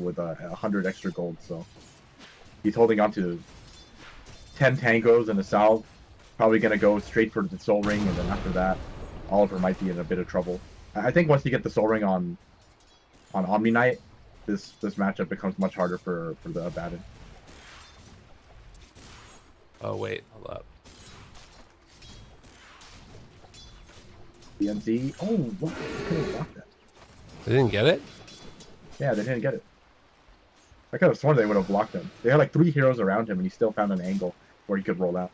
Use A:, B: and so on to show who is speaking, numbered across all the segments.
A: with 100 extra gold, so he's holding on to 10 tangos and a salve. Probably going to go straight for the soul ring, and then after that, Oliver might be in a bit of trouble. I think once you get the soul ring on Omni Knight, this matchup becomes much harder for the Abaddon.
B: Oh wait, hold up.
A: BNZ. Oh, what? They could have blocked that.
B: They didn't get it?
A: Yeah, they didn't get it. I could have sworn they would have blocked him. They had like 3 heroes around him, and he still found an angle where he could roll out.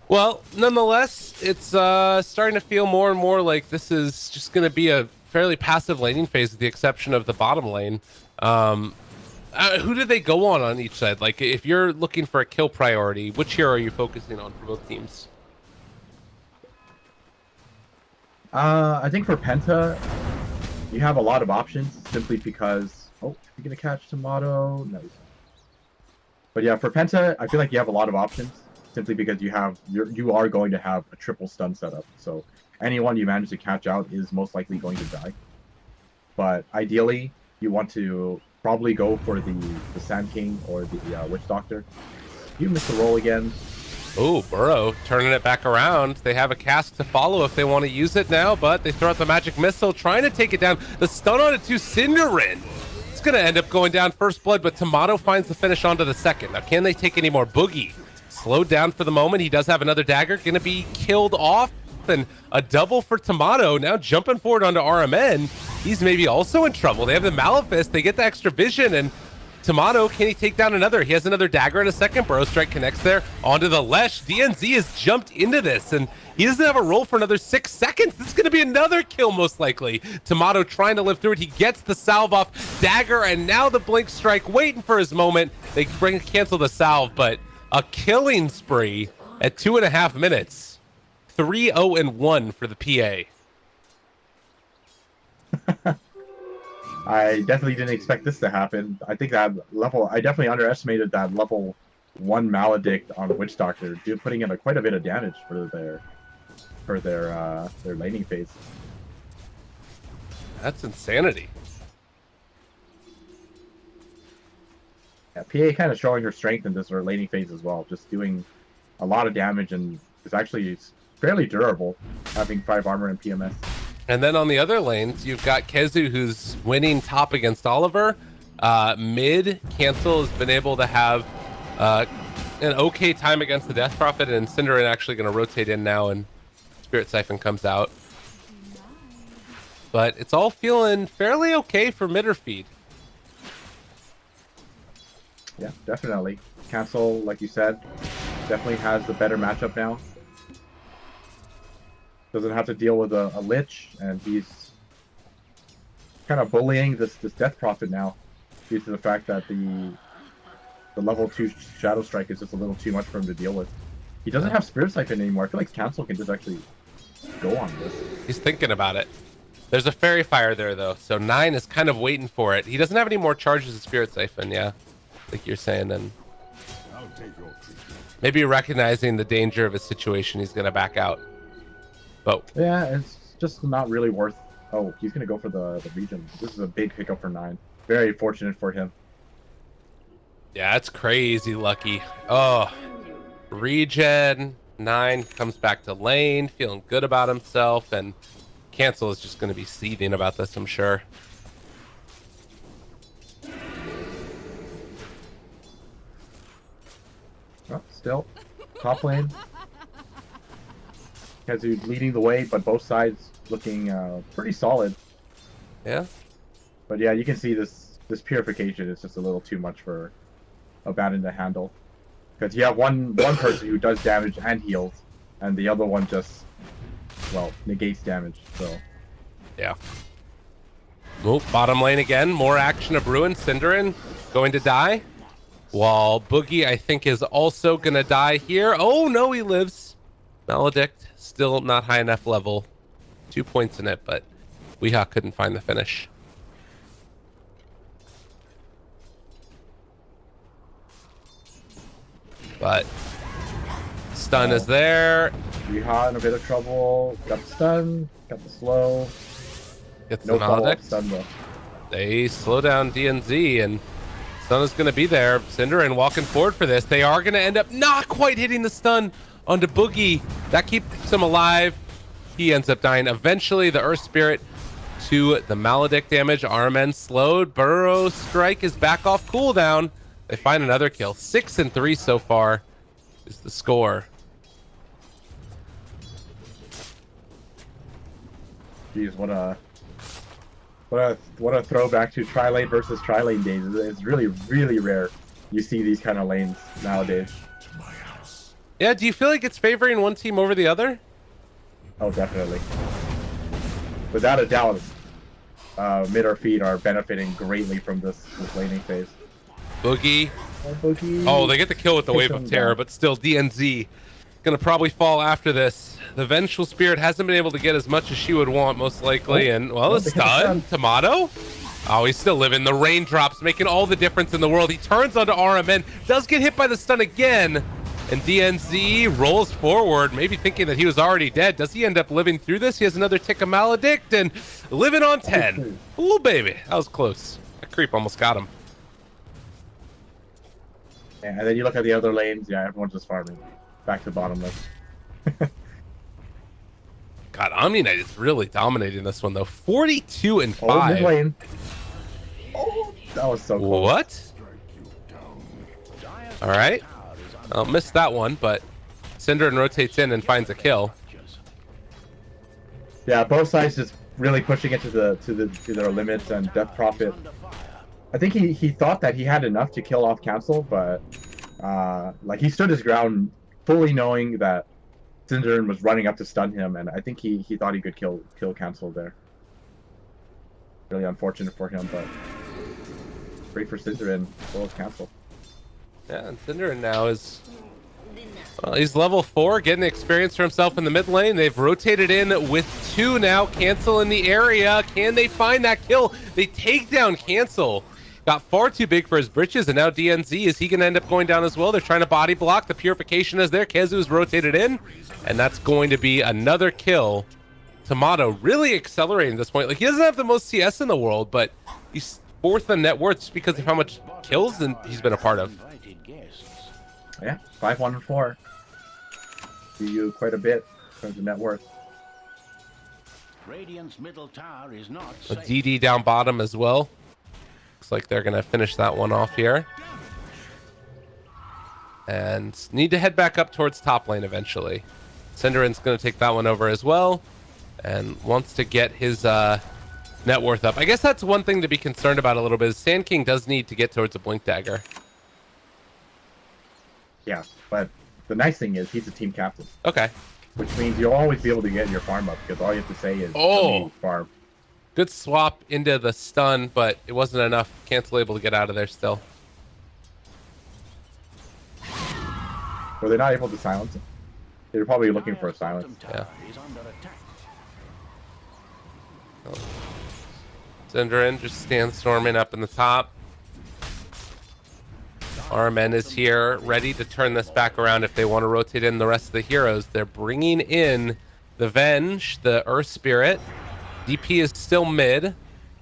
B: Well, nonetheless, it's starting to feel more and more like this is just going to be a fairly passive laning phase, with the exception of the bottom lane. Who do they go on each side? Like, if you're looking for a kill priority, which hero are you focusing on for both teams?
A: I think for Penta, you have a lot of options simply because... Oh, you're going to catch Tomato? No. But yeah, for Penta, I feel like you have a lot of options simply because you are going to have a triple stun setup. So anyone you manage to catch out is most likely going to die. But ideally, you want to probably go for the Sand King or the Witch Doctor. You missed the roll again.
B: Oh, Burrow turning it back around. They have a cask to follow if they want to use it now, but they throw out the magic missile, trying to take it down. The stun on it to Cinderin. It's going to end up going down first blood, but Tomato finds the finish onto the second. Now, can they take any more? Boogie slowed down for the moment. He does have another dagger, going to be killed off, and a double for Tomato. Now jumping forward onto RMN. He's maybe also in trouble. They have the Malefice. They get the extra vision, and Tomato, can he take down another? He has another dagger in a second. Burrow Strike connects there onto the Lesh. DNZ has jumped into this, and he doesn't have a roll for another 6 seconds. This is going to be another kill, most likely. Tomato trying to live through it. He gets the salve off. Dagger, and now the Blink Strike, waiting for his moment. They cancel the salve, but a killing spree at 2.5 minutes. 3-0-1 for the PA.
A: I definitely didn't expect this to happen. I think that I definitely underestimated that level 1 Maledict on Witch Doctor, putting in quite a bit of damage for their laning phase.
B: That's insanity.
A: Yeah, PA kind of showing her strength in this laning phase as well, just doing a lot of damage, and it's actually fairly durable, having 5 armor and PMS.
B: And then on the other lanes, you've got Kezu, who's winning top against Oliver. Mid, Cancel has been able to have an okay time against the Death Prophet, and Cinderin actually going to rotate in now, and Spirit Siphon comes out. But it's all feeling fairly okay for mid or feed.
A: Yeah, definitely. Cancel, like you said, definitely has the better matchup now. Doesn't have to deal with a Lich, and he's kind of bullying this Death Prophet now, due to the fact that the level 2 Shadow Strike is just a little too much for him to deal with. He doesn't have Spirit Siphon anymore. I feel like Cancel can just actually go on this.
B: He's thinking about it. There's a Fairy Fire there, though, so 9 is kind of waiting for it. He doesn't have any more charges of Spirit Siphon, yeah, like you're saying, and maybe recognizing the danger of his situation, he's going to back out. But
A: yeah, it's just not really worth... Oh, he's going to go for the region. This is a big pickup for 9. Very fortunate for him.
B: Yeah, it's crazy lucky. Oh, regen. 9 comes back to lane, feeling good about himself, and Cancel is just going to be seething about this, I'm sure.
A: Oh, still, top lane. Kezu leading the way, but both sides looking pretty solid.
B: Yeah.
A: But yeah, you can see this purification is just a little too much for Abaddon to handle. Because you have one person who does damage and heals, and the other one just, well, negates damage, so...
B: Yeah. Oh, bottom lane again. More action of Ruin. Cinderin going to die. While Boogie, I think, is also going to die here. Oh, no, he lives. Maledict, still not high enough level. 2 points in it, but Weehaw couldn't find the finish. But stun is there.
A: Weehaw in a bit of trouble. Got the stun, got the slow.
B: Gets
A: No
B: the
A: follow-up
B: maledict.
A: stun though.
B: They slow down DNZ, and stun is going to be there. Cinderin walking forward for this. They are going to end up not quite hitting the stun onto Boogie. That keeps him alive. He ends up dying. Eventually, the Earth Spirit to the maledict damage. RMN slowed. Burrow Strike is back off cooldown. They find another kill. 6 and 3 so far is the score.
A: Jeez, what a throwback to tri-lane versus tri-lane days. It's really, really rare you see these kind of lanes nowadays.
B: Yeah, do you feel like it's favoring one team over the other?
A: Oh, definitely. Without a doubt, mid or feed are benefiting greatly from this laning phase.
B: Boogie.
A: Oh, Boogie.
B: Oh, they get the kill with the Wave of Terror, but still DNZ gonna probably fall after this. The Vengeful Spirit hasn't been able to get as much as she would want, most likely, and well, a stun. Tomato. Oh, he's still living. The raindrops making all the difference in the world. He turns onto RMN, does get hit by the stun again, and DNZ rolls forward, maybe thinking that he was already dead. Does he end up living through this? He has another tick of Maledict and living on 10. Ooh, baby, that was close. That creep almost got him.
A: Yeah, and then you look at the other lanes, yeah, everyone's just farming. Back to bottomless.
B: God, Omni Knight is really dominating this one, though. 42 and 5.
A: Oh, mid lane. Oh, that was so close.
B: What? All right. I'll miss that one, but Cinderin rotates in and finds a kill.
A: Yeah, both sides just really pushing it to their limits, and Death Prophet. I think he thought that he had enough to kill off Council, but like he stood his ground, fully knowing that Cinderin was running up to stun him, and I think he thought he could kill Council there. Really unfortunate for him, but great for Cinderin as well as Council.
B: Yeah, and Cinderin now is... Well, he's level 4, getting experience for himself in the mid lane. They've rotated in with 2 now. Cancel in the area. Can they find that kill? They take down Cancel. Got far too big for his britches, and now DNZ, is he going to end up going down as well? They're trying to body block. The Purification is there. Kezu's rotated in, and that's going to be another kill. Tomato really accelerating at this point. Like, he doesn't have the most CS in the world, but he's 4th in net worth just because of how much kills and he's been a part of.
A: Yeah, 5, 1, and 4. Do you quite a bit in terms of net worth.
C: Radiant's middle tower is not
B: A
C: safe.
B: DD down bottom as well. Looks like they're going to finish that one off here. And need to head back up towards top lane eventually. Cinderin's going to take that one over as well. And wants to get his net worth up. I guess that's one thing to be concerned about a little bit. Is Sand King does need to get towards a Blink Dagger.
A: Yeah, but the nice thing is he's a team captain,
B: Okay.
A: which means you'll always be able to get your farm up because all you have to say is
B: Oh.
A: "Let me farm."
B: Good swap into the stun, but it wasn't enough. Cancel able to get out of there still.
A: Were they not able to silence him? They were probably looking for a silence.
B: Yeah.
C: Is under attack.
B: Cinderin just stands storming up in the top. RMN is here, ready to turn this back around if they want to rotate in the rest of the heroes. They're bringing in the Venge, the Earth Spirit. DP is still mid,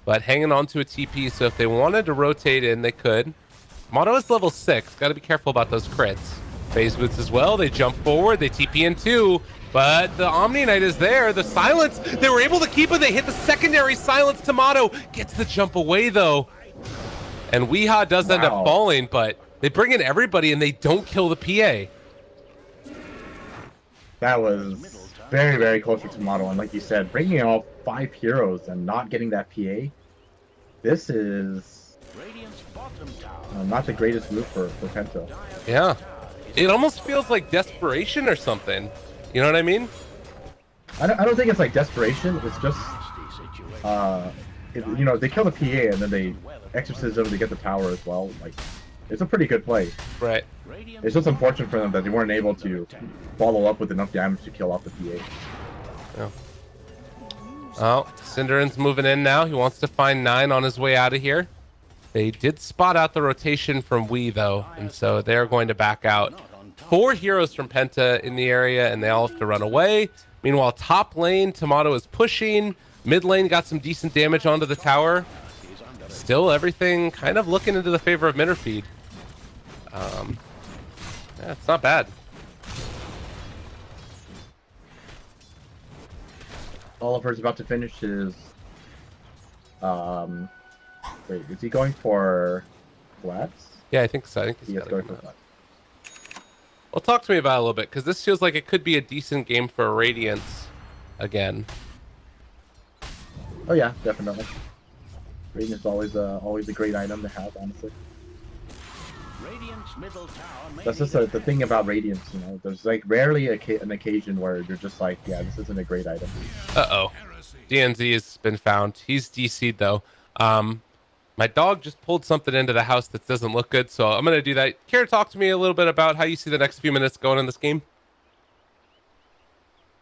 B: but hanging on to a TP, so if they wanted to rotate in, they could. Mono is level 6. Got to be careful about those crits. Phase Boots as well. They jump forward. They TP in too, but the Omni Knight is there. The silence, they were able to keep it. They hit the secondary silence. Tomato gets the jump away, though. And Weeha does end up
A: Wow.
B: falling, but they bring in everybody and they don't kill the PA.
A: That was very, very close for Tomato, and like you said, bringing in all 5 heroes and not getting that PA, this is
C: Radiant's bottom tower.
A: not the greatest move for Penta.
B: Yeah. It almost feels like desperation or something. You know what I mean?
A: I don't think it's like desperation. It's just, you know, they kill the PA and then they exorcism to get the tower as well. Like, it's a pretty good play.
B: Right.
A: It's just unfortunate for them that they weren't able to follow up with enough damage to kill off the PA.
B: Yeah. Oh, Cinderin's moving in now. He wants to find 9 on his way out of here. They did spot out the rotation from Wii, though, and so they're going to back out. 4 heroes from Penta in the area, and they all have to run away. Meanwhile, top lane, Tomato is pushing. Mid lane got some decent damage onto the tower. Still, everything kind of looking into the favor of Mitterfeed. Yeah, it's not bad.
A: Oliver's about to finish his. Wait, is he going for flats?
B: Yeah, I think so. I think he's
A: Yes,
B: got
A: going
B: it.
A: for flats.
B: Well, talk to me about it a little bit, because this feels like it could be a decent game for Radiance again.
A: Oh yeah, definitely. Radiance is always a great item to have, honestly.
C: Radiant's middle tower may
A: That's
C: be
A: just the thing about Radiance, you know. There's like rarely an occasion where you're just like, yeah, this isn't a great item.
B: Uh-oh. DNZ has been found. He's DC'd, though. My dog just pulled something into the house that doesn't look good, so I'm going to do that. Care to talk to me a little bit about how you see the next few minutes going in this game?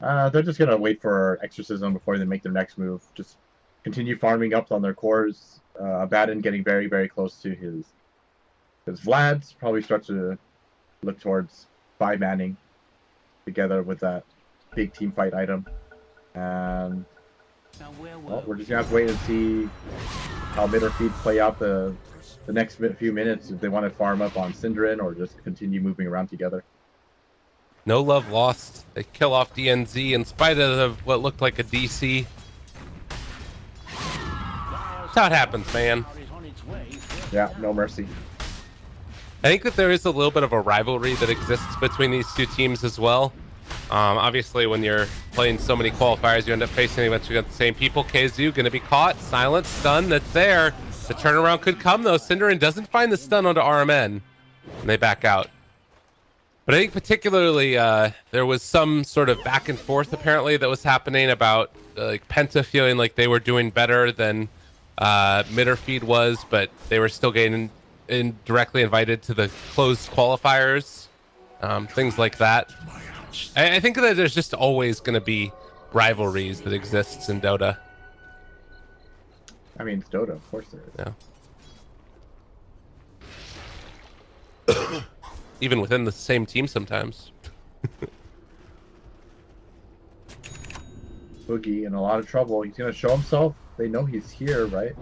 A: They're just gonna wait for Exorcism before they make their next move. Just continue farming up on their cores. Abaddon getting very, very close to his Vlad's. Probably start to look towards 5-manning together with that big team fight item. And
C: Now where
A: well,
C: were
A: we're just gonna have to wait and see how Mitterfeed play out the next few minutes, if they want to farm up on Synderin or just continue moving around together.
B: No love lost. They kill off DNZ in spite of what looked like a DC. That's how it happens, man.
C: is on its way?
A: Yeah, no mercy.
B: I think that there is a little bit of a rivalry that exists between these two teams as well. Obviously, when you're playing so many qualifiers, you end up facing a bunch of the same people. KZU going to be caught. Silent stun that's there. The turnaround could come, though. Synderin doesn't find the stun onto RMN, and they back out. But I think particularly there was some sort of back and forth, apparently, that was happening about like Penta feeling like they were doing better than Mitterfeed was, but they were still getting directly invited to the closed qualifiers, things like that. I think that there's just always going to be rivalries that exists in Dota.
A: I mean, it's Dota, of course there is.
B: Yeah. Even within the same team sometimes.
A: Boogie in a lot of trouble. He's gonna show himself. They know he's here, right?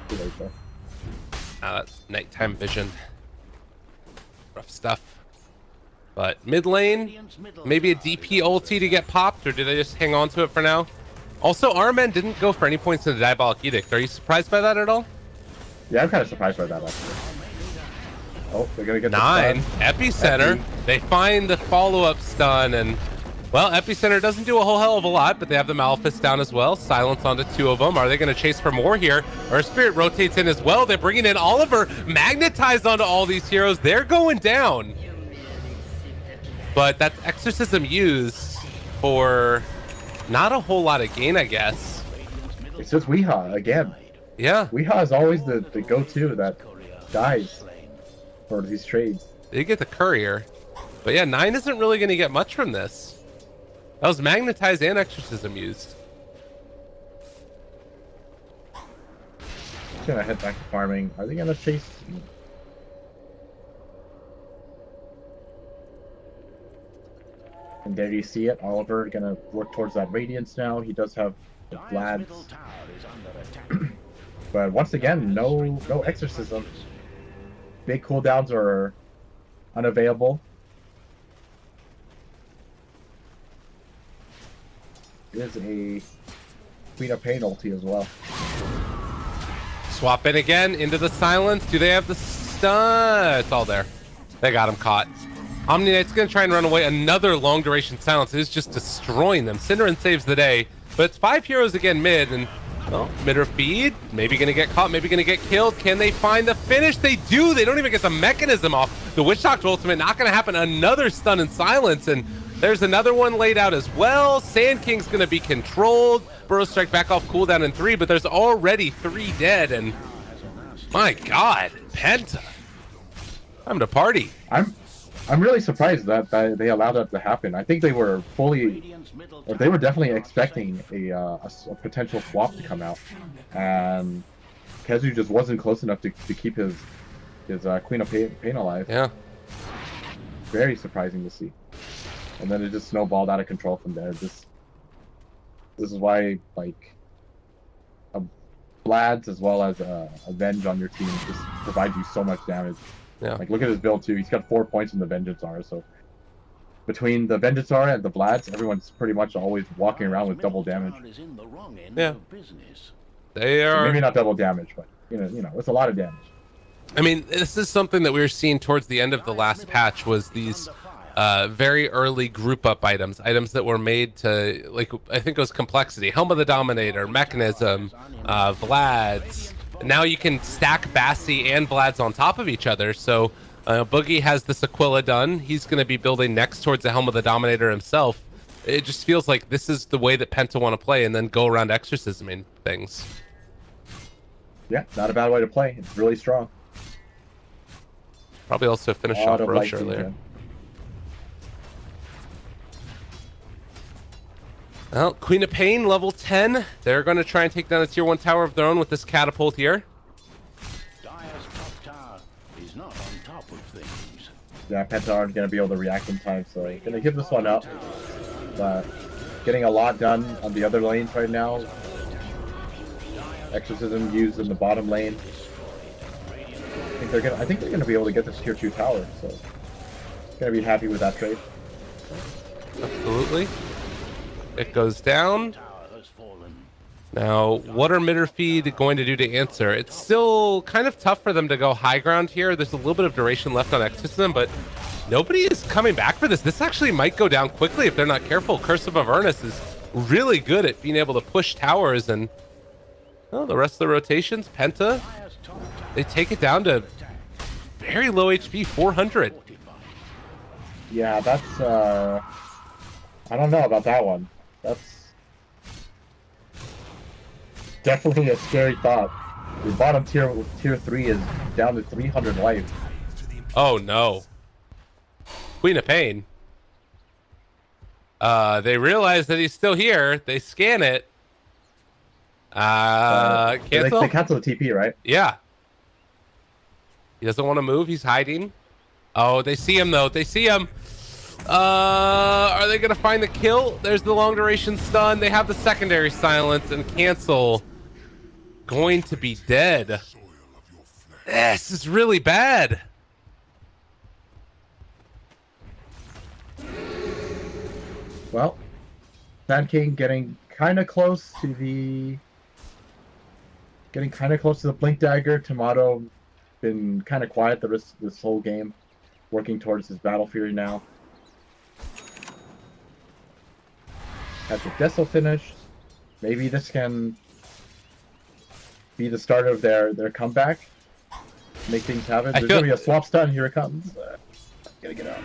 A: Too late, though.
B: That's nighttime vision. Rough stuff. But mid lane, maybe a DP ulti to get popped, or do they just hang on to it for now? Also, Armen didn't go for any points in the Diabolic Edict. Are you surprised by that at all?
A: Yeah, I'm kind of surprised by that, actually. Oh, they're gonna get
B: 9.
A: the stun.
B: Epicenter. They find the follow-up stun, and well, Epicenter doesn't do a whole hell of a lot, but they have the Malefice down as well. Silence onto 2 of them. Are they going to chase for more here? Or Spirit rotates in as well. They're bringing in Oliver, magnetized onto all these heroes. They're going down. But that's Exorcism used for not a whole lot of gain, I guess.
A: It's just Weehaw again.
B: Yeah,
A: Weehaw is always the go-to that dies for these trades.
B: they get the courier. But yeah, 9 isn't really going to get much from this. That was magnetized and Exorcism used.
A: Just gonna head back to farming. Are they gonna chase? And there you see it. Oliver gonna work towards that Radiance now. He does have the
C: Dire's
A: Vlad's.
C: middle tower is under attack.
A: But once again, no Exorcism. Big cooldowns are unavailable. Is a Queen of Pain ulti as well.
B: Swap in again into the silence. Do they have the stun? It's all there. They got him caught. Omni Knight's going to try and run away. Another long duration silence. It is just destroying them. Synderin saves the day. But it's 5 heroes again mid. And, well, Mitterfeed. Maybe going to get caught. Maybe going to get killed. Can they find the finish? They do. They don't even get the mechanism off. The Witch Doctor ultimate not going to happen. Another stun and silence. And there's another one laid out as well. Sand King's going to be controlled. Burrow Strike back off cooldown in 3. But there's already 3 dead. And my God, Penta. Time to party.
A: I'm really surprised that they allowed that to happen. I think they were they were definitely expecting a potential swap to come out, and Kezu just wasn't close enough to keep his Queen of Pain alive.
B: Yeah.
A: Very surprising to see. And then it just snowballed out of control from there. This is why, like, Vlads as well as Avenge on your team just provide you so much damage.
B: Yeah.
A: Like, look at his build too. He's got 4 points in the Vengeance Aura, so between the Vengeance Aura and the Vlads, everyone's pretty much always walking around with double damage.
B: Yeah. They
A: So
B: are.
A: maybe not double damage, but you know, it's a lot of damage.
B: I mean, this is something that we were seeing towards the end of the last patch was these very early group up items that were made to, like, I think it was Complexity, Helm of the Dominator, Mechanism, Vlad's. Now you can stack Bassi and Vlad's on top of each other. So Boogie has this Aquila done. He's going to be building next towards the Helm of the Dominator himself. It just feels like this is the way that Penta want to play, and then go around exorcisming things.
A: Yeah, not a bad way to play. It's really strong.
B: Probably also finish
A: A lot
B: off
A: of
B: Roche
A: light
B: earlier.
A: regen.
B: Well, Queen of Pain, level 10. They're going to try and take down a tier 1 tower of their own with this catapult here.
C: Dire's top tower is not on top of things.
A: Yeah, Penta aren't going to be able to react in time, so going to give this one up. But getting a lot done on the other lanes right now. Exorcism used in the bottom lane. I think they're gonna be able to get this tier 2 tower, so gonna be happy with that trade.
B: Absolutely. It goes down.
C: Tower has fallen.
B: Now, what are Mitterfeed going to do to answer? It's still kind of tough for them to go high ground here. There's a little bit of duration left on Exorcism, but nobody is coming back for this. This actually might go down quickly if they're not careful. Curse of Avernus is really good at being able to push towers, and well, the rest of the rotations, Penta,
C: Dire's top tower
B: they take it down to very low HP, 400.
C: fortified.
A: Yeah, that's I don't know about that one. That's definitely a scary thought. The bottom tier 3 is down to 300 life.
B: Oh no. Queen of Pain. They realize that he's still here. They scan it. Cancel?
A: They cancel the TP, right?
B: Yeah. He doesn't want to move. He's hiding. Oh, they see him though. They see him. Are they gonna find the kill? There's the long duration stun. They have the secondary silence, and cancel. Going to be dead. This is really bad.
A: Well, Sand King getting kind of close to the Blink Dagger. Tomato been kind of quiet this whole game, working towards his Battle Fury now. Has the Deso finished. Maybe this can be the start of their comeback. Make things happen. There's gonna be a swap stun. Here it comes. Gotta get out.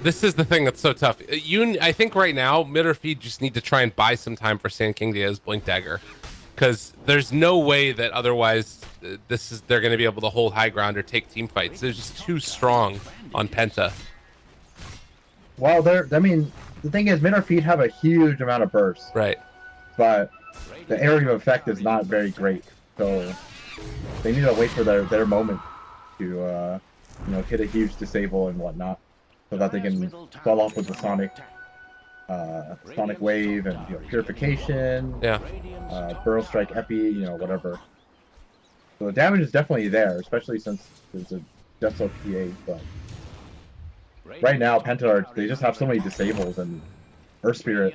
B: This is the thing that's so tough. I think right now, Mitterfeed just need to try and buy some time for Sand King to get his Blink Dagger, because there's no way that otherwise they're going to be able to hold high ground or take team fights. They're just too strong on Penta.
A: Well, the thing is, Mitterfeed have a huge amount of burst,
B: Right.
A: but the area of effect is not very great. So they need to wait for their moment to hit a huge disable and whatnot, so that they can fall off with the sonic wave and purification.
B: Yeah.
A: Burrow Strike, Epi, whatever. So the damage is definitely there, especially since there's a Deso PA. But right now, Penta they just have so many disables, and Earth Spirit.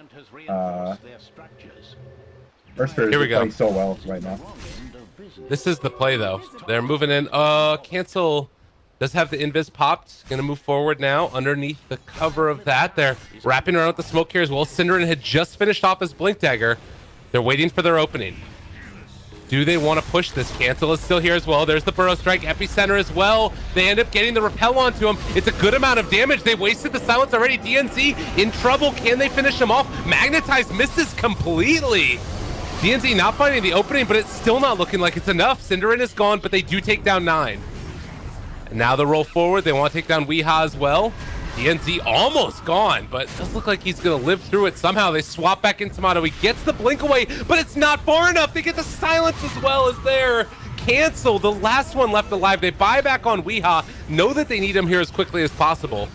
A: Earth Spirit is playing so well right now.
B: This is the play though. They're moving in. Cancel does have the invis popped. Gonna move forward now underneath the cover of that. They're wrapping around with the smoke here as well. Cinderin had just finished off his Blink Dagger. They're waiting for their opening. Do they want to push this? Cancel is still here as well. There's the Burrow Strike, Epicenter as well. They end up getting the repel onto him. It's a good amount of damage. They wasted the silence already. DNZ in trouble. Can they finish him off? Magnetized misses completely. DNZ not finding the opening, but it's still not looking like it's enough. Cinderin is gone, but they do take down 9. And now the roll forward. They want to take down Weeha as well. DNZ almost gone, but it does look like he's going to live through it somehow. They swap back in Tomato. He gets the blink away, but it's not far enough. They get the silence as well as there. Cancel, the last one left alive. They buy back on Weeha. Know that they need him here as quickly as possible.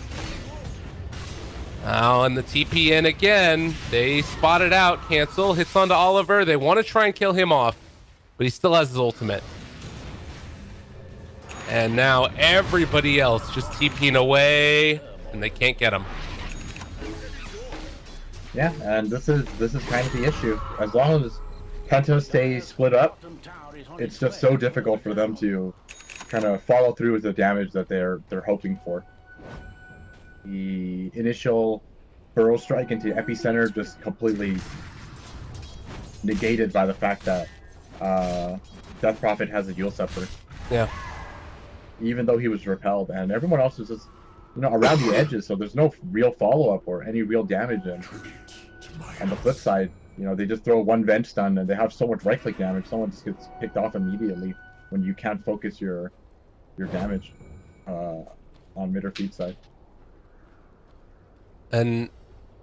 B: Now, and the TP in again. They spot it out. Cancel hits onto Oliver. They want to try and kill him off. but he still has his ultimate. And now everybody else just TPing away, and they can't get him.
A: Yeah, and this is kind of the issue. As long as Penta stays split up, it's just so difficult for them to kind of follow through with the damage that they're hoping for. The initial burrow strike into epicenter just completely negated by the fact that Death Prophet has a Yule Scepter.
B: Yeah.
A: Even though he was repelled, and everyone else is just, you know, around the edges, so there's no real follow-up or any real damage. And on the flip side, you know, they just throw one vent stun and they have so much right-click damage, someone just gets picked off immediately when you can't focus your damage on mid or feed side.
B: And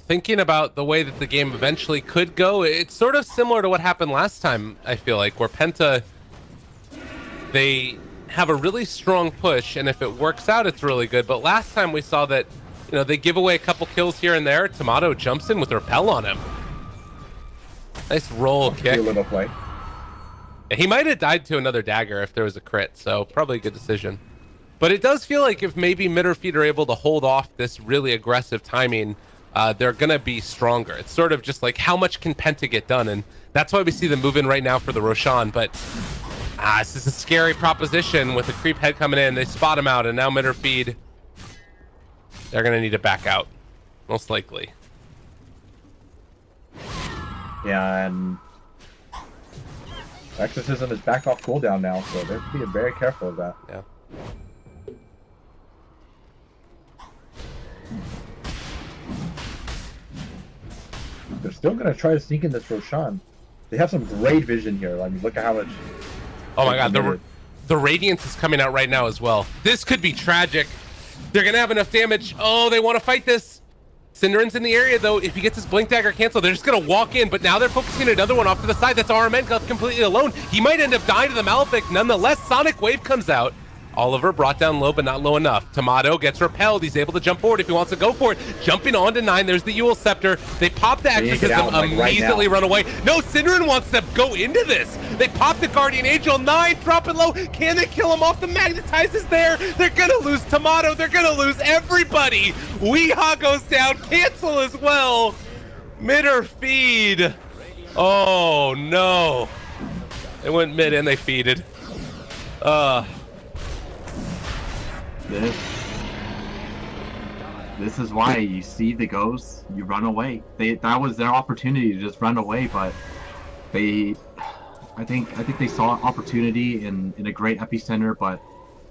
B: thinking about the way that the game eventually could go, it's sort of similar to what happened last time, I feel like, where Penta, they have a really strong push, and if it works out, it's really good. But last time we saw that, you know, they give away a couple kills here and there. Tomato jumps in with repel on him. Nice roll kick.
A: A little play.
B: He might have died to another dagger if there was a crit, so probably a good decision. But it does feel like if maybe mid or feed are able to hold off this really aggressive timing, they're gonna be stronger. It's sort of just like, how much can Penta get done? And that's why we see them move in right now for the Roshan. But this is a scary proposition with the creep head coming in. They spot him out, and now mid or feed, they're gonna need to back out, most likely.
A: Yeah, and Exorcism is back off cooldown now, so they're being very careful of that.
B: Yeah.
A: They're still gonna try to sneak in this Roshan. They have some great vision here. I mean, look at how much.
B: Oh my god, the Radiance is coming out right now as well. This could be tragic. They're gonna have enough damage. Oh, they want to fight this. Cinderen's in the area though. If he gets his Blink Dagger canceled, they're just gonna walk in, but now they're focusing another one off to the side. That's RMN completely alone. He might end up dying to the Malefic. Nonetheless, Sonic Wave comes out. Oliver brought down low, but not low enough. Tomato gets repelled. He's able to jump forward if he wants to go for it. Jumping on to 9. There's the Yule Scepter. They pop the Exorcism, immediately run away. No, Synderen wants to go into this. They pop the Guardian Angel. 9, drop it low. Can they kill him off? The Magnetize is there. They're gonna lose Tomato. They're gonna lose everybody. Weehaw goes down. Cancel as well. Mid or feed. Oh no. They went mid and they feeded.
A: This is why you see the ghosts, you run away. That was their opportunity to just run away, but I think they saw opportunity in a great epicenter, but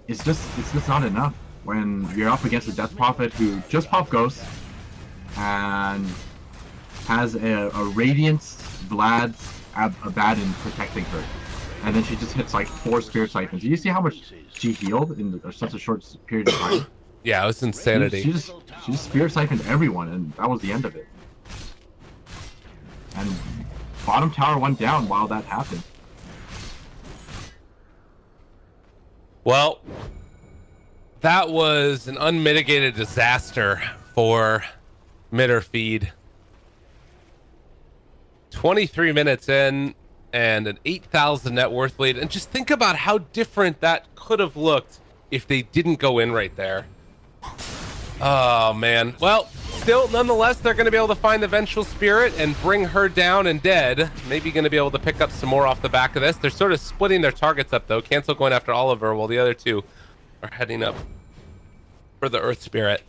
A: it's just not enough when you're up against a Death Prophet who just popped Ghost and has a Radiance, Vlad's, Abaddon protecting her. And then she just hits like 4 Spirit Siphons. Do you see how much she healed in such a short period of time?
B: Yeah, it was insanity.
A: She just Spirit Siphoned everyone, and that was the end of it. And bottom tower went down while that happened.
B: Well, that was an unmitigated disaster for mid or feed. 23 minutes in, and an 8,000 net worth lead. And just think about how different that could have looked if they didn't go in right there. Oh, man. Well, still, nonetheless, they're going to be able to find the Vengeful Spirit and bring her down and dead. Maybe going to be able to pick up some more off the back of this. They're sort of splitting their targets up, though. Cancel going after Oliver, while the other two are heading up for the Earth Spirit.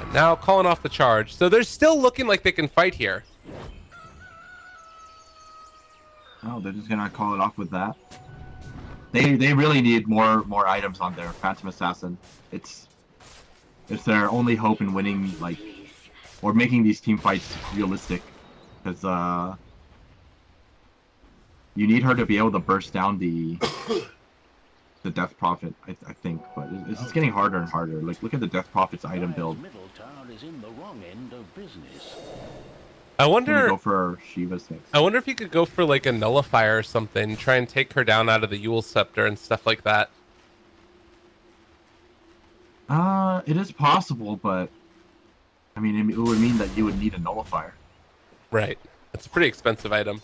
B: And now calling off the charge. So they're still looking like they can fight here.
A: Oh, they're just gonna call it off with that. They really need more items on their Phantom Assassin. It's their only hope in winning, like, or making these team fights realistic, because you need her to be able to burst down the Death Prophet, I think, but it's just getting harder and harder. Like, look at the Death Prophet's item build.
B: I wonder.
A: Go for Shiva's next.
B: I wonder if you could go for like a nullifier or something, try and take her down out of the Yule Scepter and stuff like that.
A: It is possible, but I mean, it would mean that you would need a nullifier.
B: Right. It's a pretty expensive item.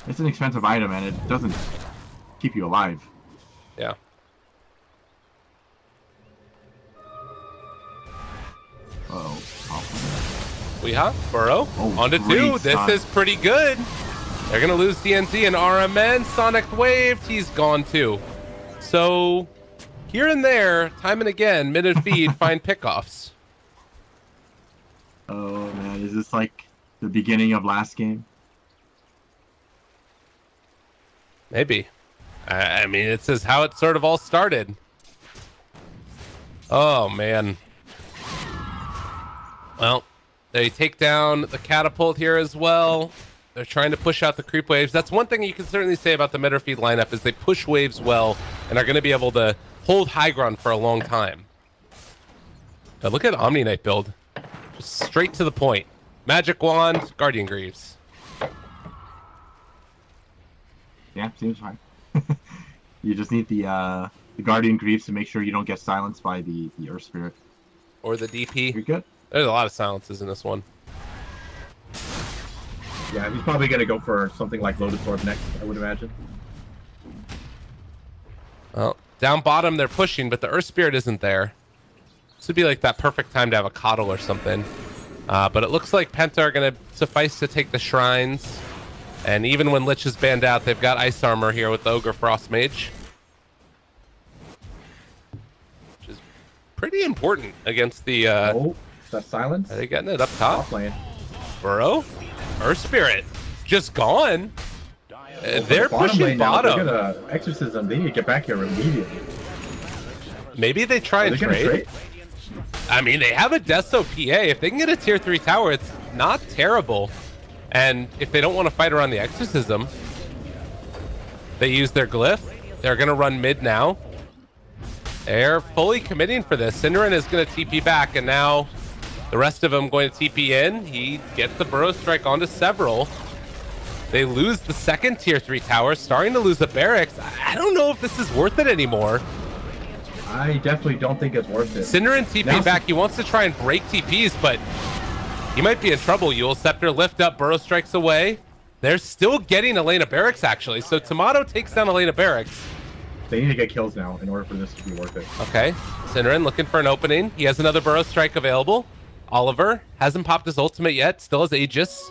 A: It's an expensive item, and it doesn't keep you alive.
B: Yeah.
A: Oh,
B: Weeha, Burrow,
A: Oh,
B: on to
A: great
B: 2. This
A: stun.
B: is pretty good. They're going to lose DNZ and RMN. Sonic waved. He's gone too. So here and there, time and again, mid and feed find pickoffs.
A: Oh man, is this like the beginning of last game?
B: Maybe. I mean, this is how it sort of all started. Oh, man. Well, they take down the catapult here as well. They're trying to push out the creep waves. That's one thing you can certainly say about the mid or feed lineup is they push waves well and are going to be able to hold high ground for a long time. But look at Omni Knight build. Just straight to the point. Magic Wand, Guardian Greaves.
A: Yeah, seems fine. You just need the Guardian Greaves to make sure you don't get silenced by the Earth Spirit.
B: Or the DP.
A: You're good.
B: There's a lot of silences in this one.
A: Yeah, he's probably gonna go for something like Lotus Orb next, I would imagine.
B: Well, down bottom they're pushing, but the Earth Spirit isn't there. This would be like that perfect time to have a Coddle or something. But it looks like Penta are going to suffice to take the Shrines. And even when Lich is banned out, they've got Ice Armor here with the Ogre Frost Mage. Which is pretty important against the...
A: Oh, that silence?
B: Are they getting it up top?
A: Off lane.
B: Burrow? Earth Spirit. Just gone. They're
A: Bottom
B: pushing
A: lane now,
B: bottom.
A: they're gonna Exorcism. They need to get back here immediately.
B: Maybe they try and trade. I mean, they have a Deso PA. If they can get a tier 3 tower, it's not terrible. And if they don't want to fight around the Exorcism, they use their glyph. They're going to run mid now. They're fully committing for this. Cinderin is going to TP back, and now the rest of them going to TP in. He gets the Burrow Strike onto several. They lose the second tier 3 tower, starting to lose the barracks. I don't know if this is worth it anymore.
A: I definitely don't think it's worth it.
B: Cinderin TP back. He wants to try and break TPs, but he might be in trouble. Yule Scepter lift up. Burrow strikes away. They're still getting a lane of barracks, actually. So Tomato takes down a lane of barracks.
A: They need to get kills now in order for this to be worth it.
B: Okay. Cinderin looking for an opening. He has another Burrow Strike available. Oliver hasn't popped his ultimate yet. Still has Aegis.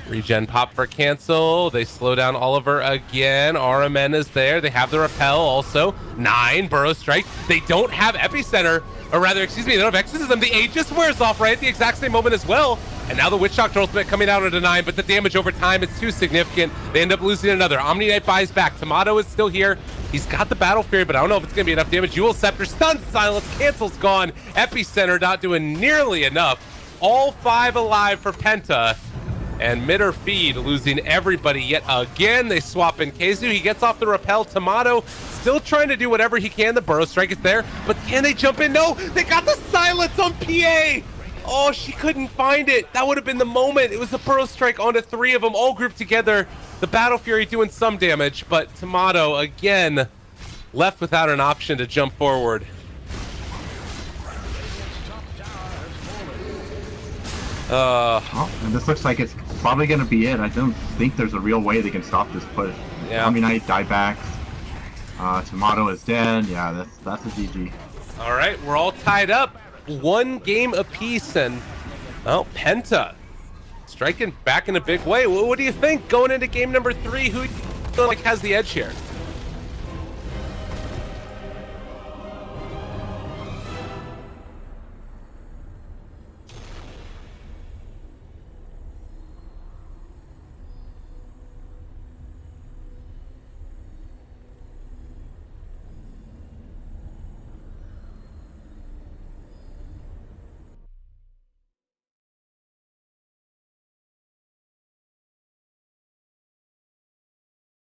B: Regen pop for cancel. They slow down Oliver again. RMN is there. They have the repel also. 9 Burrow Strike. They don't have Epicenter, or rather, excuse me, they don't have Exorcism. The Aegis wears off right at the exact same moment as well. And now the Witch Doctor ultimate coming out at a 9, but the damage over time is too significant. They end up losing another. Omni Knight buys back. Tomato is still here. He's got the Battle Fury, but I don't know if it's going to be enough damage. Yule Scepter, stun, silence, cancel's gone. Epicenter not doing nearly enough. All 5 alive for Penta. And mid or feed losing everybody yet again. They swap in Keizu. He gets off the repel. Tomato still trying to do whatever he can. The Burrow Strike is there, but can they jump in? No, they got the silence on PA. Oh, she couldn't find it. That would have been the moment. It was a Burrow Strike onto 3 of them all grouped together. The Battle Fury doing some damage, but Tomato again left without an option to jump forward.
A: And this looks like it's probably going to be it. I don't think there's a real way they can stop this push.
B: Yeah.
A: Omni Knight diebacks. Tomato is dead. Yeah, that's a GG.
B: All right, we're all tied up. 1 game apiece, and well, Penta striking back in a big way. What do you think going into game number 3? Who do you feel like has the edge here?